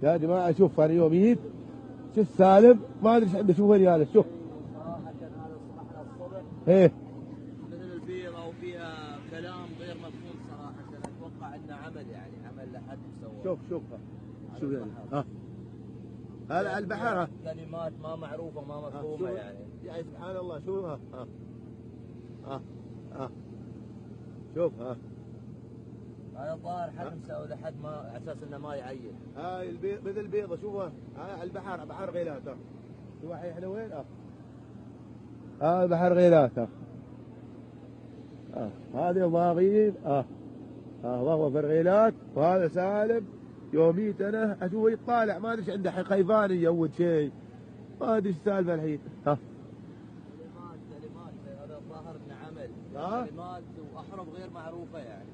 يا جماعه شوف انا يوميت شوف سالم ما ادري ايش عنده. شوف وين هذا شوف صراحة هذا صباحنا الصبح ايه مثل البيضة وفيها كلام غير مفهوم صراحة. اتوقع انه عمل يعني عمل لحد مسوى. شوف شوف يعني هذا على البحر كلمات ما معروفة ما مفهومة يعني سبحان الله. شوف شوف هذا الظاهر حد مسوي لحد ما على اساس انه ما يعين. هاي مثل البيضة شوفها على البحر بحر غيلات. شوف احنا وين هذا بحر غيلات هذه ضاغين ضغوة فرغيلات. وهذا سالم يوميت انا اشوفه يطالع ما ادري ايش عنده خيفان يود شيء ما ادري ايش السالفه الحين. كلمات هذا الظاهر انه عمل كلمات واحرف غير معروفة يعني.